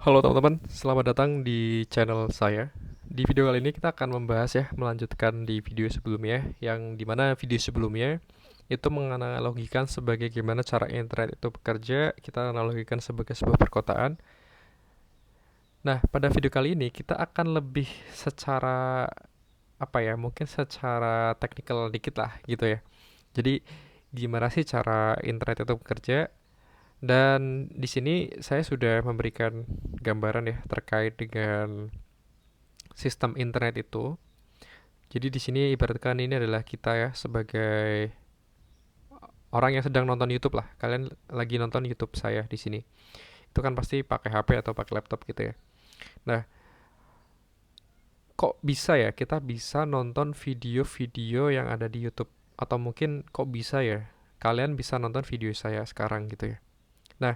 Halo teman-teman, selamat datang di channel saya. Di video kali ini kita akan membahas ya, melanjutkan di video sebelumnya, yang dimana video sebelumnya itu menganalogikan sebagai gimana cara internet itu bekerja, kita analogikan sebagai sebuah perkotaan. Nah, pada video kali ini kita akan lebih secara apa ya, mungkin secara teknikal dikit lah gitu ya. Jadi gimana sih cara internet itu bekerja? Dan di sini saya sudah memberikan gambaran ya terkait dengan sistem internet itu. Jadi di sini ibaratkan ini adalah kita ya sebagai orang yang sedang nonton YouTube lah. Kalian lagi nonton YouTube saya di sini. Itu kan pasti pakai HP atau pakai laptop gitu ya. Nah, kok bisa ya kita bisa nonton video-video yang ada di YouTube? Atau mungkin kok bisa ya kalian bisa nonton video saya sekarang gitu ya. Nah,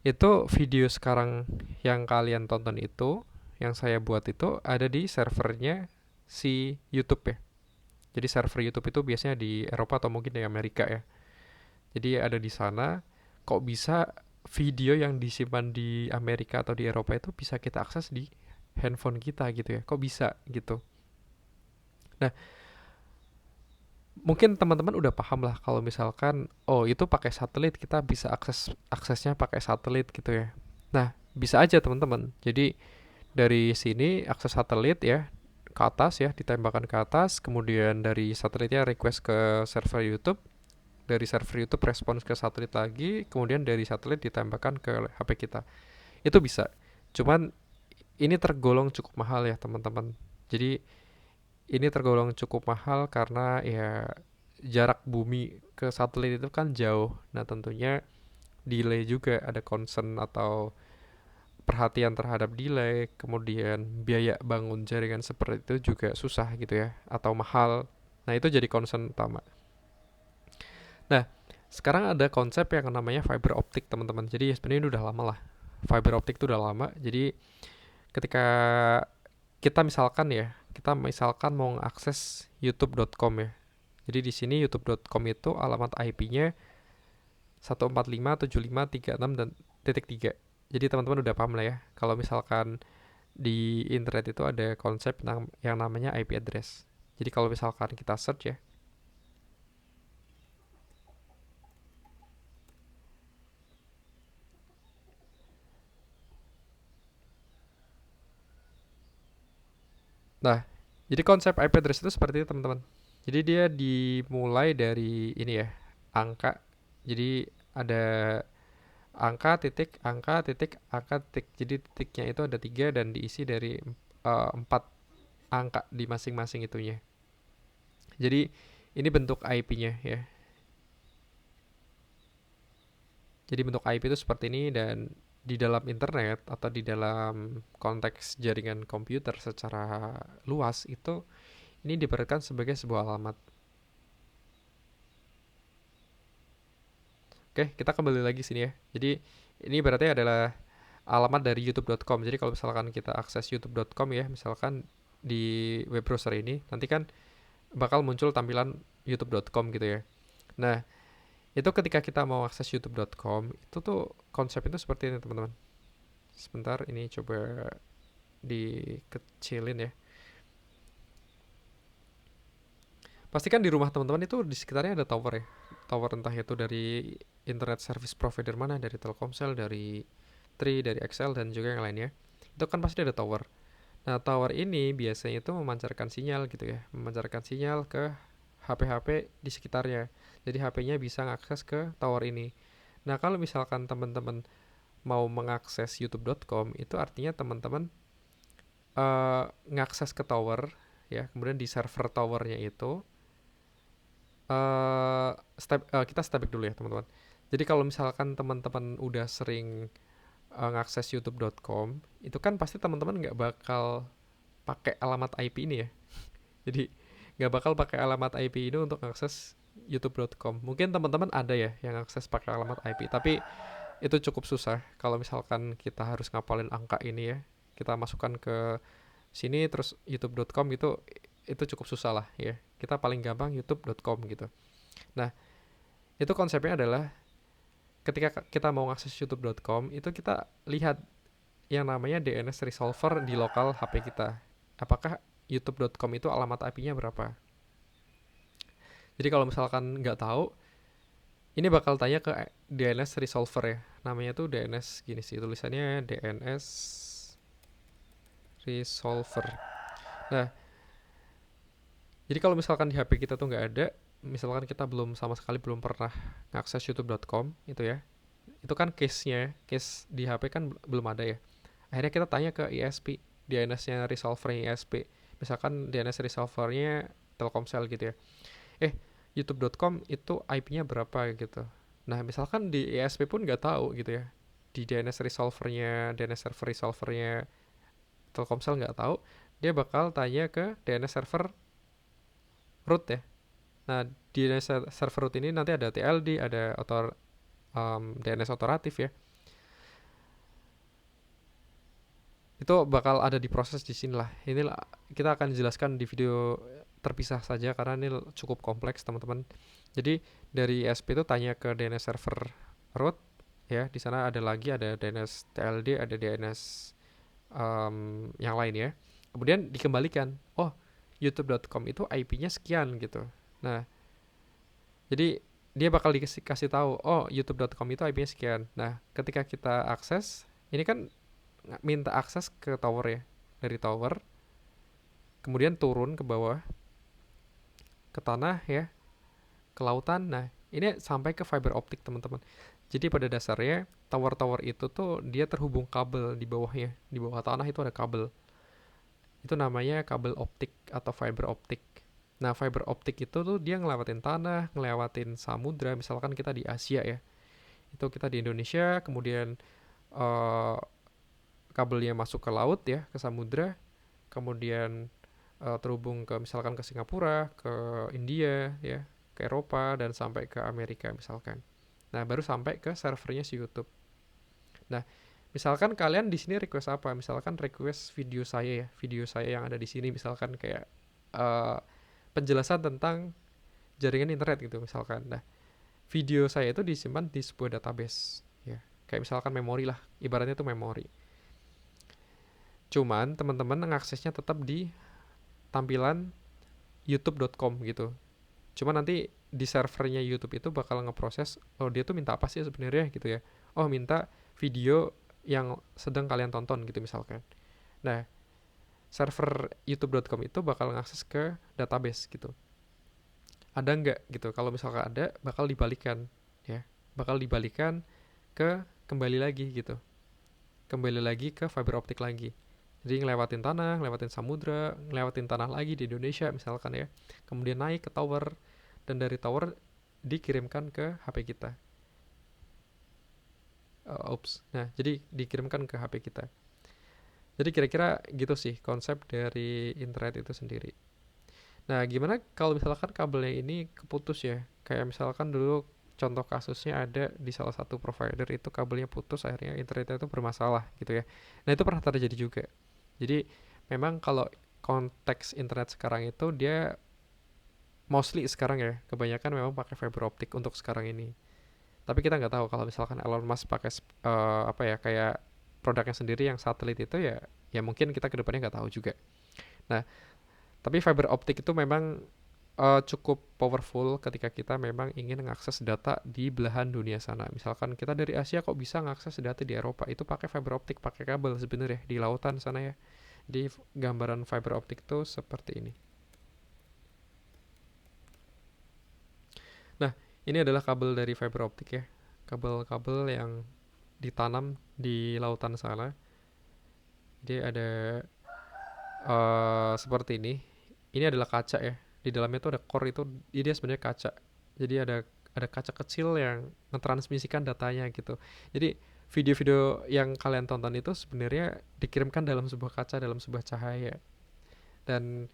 itu video sekarang yang kalian tonton itu, yang saya buat itu ada di servernya si YouTube ya. Jadi server YouTube itu biasanya di Eropa atau mungkin di Amerika ya. Jadi ada di sana. Kok bisa video yang disimpan di Amerika atau di Eropa itu bisa kita akses di handphone kita gitu ya? Kok bisa gitu? Nah, mungkin teman-teman udah paham lah kalau misalkan oh itu pakai satelit kita bisa aksesnya pakai satelit gitu ya. Nah, bisa aja teman-teman. Jadi dari sini akses satelit ya ke atas ya ditembakkan ke atas, kemudian dari satelitnya request ke server YouTube, dari server YouTube respons ke satelit lagi, kemudian dari satelit ditembakkan ke HP kita. Itu bisa. Cuman ini tergolong cukup mahal ya teman-teman. Jadi ini tergolong cukup mahal karena ya jarak bumi ke satelit itu kan jauh. Nah tentunya delay juga ada concern atau perhatian terhadap delay, kemudian biaya bangun jaringan seperti itu juga susah gitu ya, atau mahal. Nah itu jadi concern utama. Nah, sekarang ada konsep yang namanya fiber optik teman-teman. Jadi sebenarnya ini udah lama lah. Fiber optik itu udah lama. Jadi ketika kita misalkan mau mengakses youtube.com ya. Jadi di sini youtube.com itu alamat IP-nya 145.75.36 dan titik 3. Jadi teman-teman udah paham lah ya. Kalau misalkan di internet itu ada konsep yang namanya IP address. Jadi kalau misalkan kita search ya. Nah, jadi konsep IP address itu seperti itu teman-teman. Jadi dia dimulai dari ini ya, angka. Jadi ada angka titik. Jadi titiknya itu ada 3 dan diisi dari 4 angka di masing-masing itunya. Jadi ini bentuk IP-nya ya. Jadi bentuk IP itu seperti ini dan di dalam internet atau di dalam konteks jaringan komputer secara luas itu ini diperlukan sebagai sebuah alamat. Oke, kita kembali lagi sini ya. Jadi ini berarti adalah alamat dari youtube.com. Jadi kalau misalkan kita akses youtube.com ya, misalkan di web browser ini, nanti kan bakal muncul tampilan youtube.com gitu ya. Nah, itu ketika kita mau akses youtube.com, itu tuh konsep itu seperti ini teman-teman. Sebentar, ini coba dikecilin ya. Pastikan di rumah teman-teman itu di sekitarnya ada tower ya. Tower entah itu dari internet service provider mana, dari Telkomsel, dari Tri, dari XL dan juga yang lainnya. Itu kan pasti ada tower. Nah, tower ini biasanya itu memancarkan sinyal gitu ya, memancarkan sinyal ke HP-HP di sekitarnya. Jadi HP-nya bisa mengakses ke tower ini. Nah, kalau misalkan teman-teman mau mengakses youtube.com, itu artinya teman-teman ngakses ke tower ya, kemudian di server towernya itu kita step back dulu ya teman-teman. Jadi kalau misalkan teman-teman udah sering ngakses youtube.com, itu kan pasti teman-teman nggak bakal pakai alamat IP ini ya. Jadi nggak bakal pakai alamat IP ini untuk akses youtube.com. Mungkin teman-teman ada ya yang akses pakai alamat IP, tapi itu cukup susah kalau misalkan kita harus ngapalin angka ini ya. Kita masukkan ke sini terus youtube.com gitu, itu cukup susah lah ya. Kita paling gampang youtube.com gitu. Nah, itu konsepnya adalah ketika kita mau ngakses youtube.com, itu kita lihat yang namanya DNS resolver di lokal HP kita. Apakah youtube.com itu alamat IP-nya berapa? Jadi kalau misalkan nggak tahu, ini bakal tanya ke DNS resolver ya. Namanya tuh DNS gini sih, tulisannya DNS resolver. Nah, jadi kalau misalkan di HP kita tuh nggak ada, misalkan kita belum sama sekali belum pernah ngakses youtube.com itu ya, itu kan case di HP kan belum ada ya. Akhirnya kita tanya ke ISP, DNS-nya resolvernya ISP. Misalkan DNS resolvernya Telkomsel gitu ya. youtube.com itu IP-nya berapa gitu. Nah, misalkan di ISP pun nggak tahu gitu ya. Di DNS resolvernya, DNS server resolvernya Telkomsel nggak tahu, dia bakal tanya ke DNS server root ya. Nah, di DNS server root ini nanti ada TLD, ada DNS otoratif ya. Itu bakal ada di proses di sini lah. Ini kita akan jelaskan di video terpisah saja karena ini cukup kompleks teman-teman. Jadi dari ISP itu tanya ke DNS server root ya. Di sana ada DNS TLD, ada DNS yang lain ya. Kemudian dikembalikan. Oh, youtube.com itu IP-nya sekian gitu. Nah, jadi dia bakal dikasih tahu, oh youtube.com itu IP-nya sekian. Nah, ketika kita akses, ini kan minta akses ke tower ya, dari tower kemudian turun ke bawah ke tanah ya, ke lautan. Nah, ini sampai ke fiber optik teman-teman. Jadi pada dasarnya tower-tower itu tuh dia terhubung kabel di bawahnya, di bawah tanah itu ada kabel, itu namanya kabel optik atau fiber optik. Nah, fiber optik itu tuh dia ngelewatin tanah, ngelewatin samudra. Misalkan kita di Asia ya, itu kita di Indonesia, kemudian uh, kabelnya masuk ke laut ya, ke samudra, kemudian terhubung ke misalkan ke Singapura, ke India ya, ke Eropa dan sampai ke Amerika misalkan. Nah, baru sampai ke servernya si YouTube. Nah, misalkan kalian di sini request apa? Misalkan request video saya ya, video saya yang ada di sini misalkan kayak uh, penjelasan tentang jaringan internet gitu misalkan. Nah, video saya itu disimpan di sebuah database ya. Kayak misalkan memori lah, ibaratnya itu memori. Cuman teman-teman mengaksesnya tetap di tampilan youtube.com gitu. Cuma nanti di servernya YouTube itu bakal ngeproses, oh dia tuh minta apa sih sebenarnya gitu ya. Oh, minta video yang sedang kalian tonton gitu misalkan. Nah, server youtube.com itu bakal ngakses ke database gitu. Ada nggak gitu? Kalau misalkan ada, bakal dibalikan ya. Bakal dibalikan ke kembali lagi gitu. Kembali lagi ke fiber optik lagi. Jadi ngelewatin tanah, ngelewatin samudra, ngelewatin tanah lagi di Indonesia misalkan ya. Kemudian naik ke tower, dan dari tower dikirimkan ke HP kita. Nah, jadi dikirimkan ke HP kita. Jadi kira-kira gitu sih konsep dari internet itu sendiri. Nah, gimana kalau misalkan kabelnya ini keputus ya? Kayak misalkan dulu contoh kasusnya ada di salah satu provider itu kabelnya putus, akhirnya internetnya itu bermasalah gitu ya. Nah, itu pernah terjadi juga. Jadi memang kalau konteks internet sekarang itu dia mostly sekarang ya, kebanyakan memang pakai fiber optik untuk sekarang ini. Tapi kita nggak tahu kalau misalkan Elon Musk pakai apa ya, kayak produknya sendiri yang satelit itu ya, ya mungkin kita kedepannya nggak tahu juga. Nah, tapi fiber optik itu memang cukup powerful ketika kita memang ingin mengakses data di belahan dunia sana. Misalkan kita dari Asia kok bisa mengakses data di Eropa, itu pakai fiber optik, pakai kabel sebenarnya di lautan sana ya. Di gambaran fiber optik itu seperti ini. Nah, ini adalah kabel dari fiber optik ya. Kabel-kabel yang ditanam di lautan sana. Jadi ada seperti ini. Ini adalah kaca ya. Di dalamnya tuh ada core itu, dia sebenarnya kaca. Jadi ada kaca kecil yang mentransmisikan datanya gitu. Jadi video-video yang kalian tonton itu sebenarnya dikirimkan dalam sebuah kaca, dalam sebuah cahaya. Dan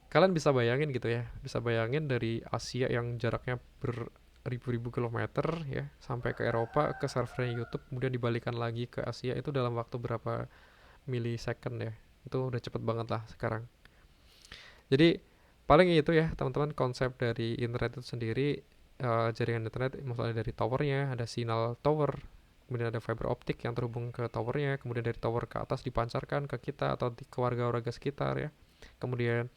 kalian bisa bayangin gitu ya, bisa bayangin dari Asia yang jaraknya beribu-ribu kilometer ya, sampai ke Eropa, ke servernya YouTube, kemudian dibalikan lagi ke Asia, itu dalam waktu berapa millisecond ya. Itu udah cepet banget lah sekarang. Jadi paling itu ya teman-teman konsep dari internet itu sendiri. Jaringan internet maksudnya dari towernya, ada sinyal tower, kemudian ada fiber optik yang terhubung ke towernya, kemudian dari tower ke atas dipancarkan ke kita atau ke warga-warga sekitar ya. Kemudian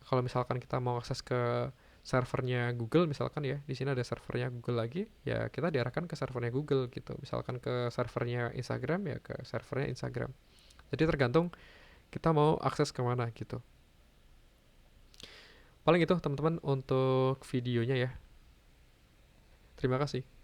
kalau misalkan kita mau akses ke servernya Google misalkan ya, di sini ada servernya Google lagi, ya kita diarahkan ke servernya Google gitu. Misalkan ke servernya Instagram ya ke servernya Instagram. Jadi tergantung kita mau akses kemana gitu. Paling itu teman-teman untuk videonya ya. Terima kasih.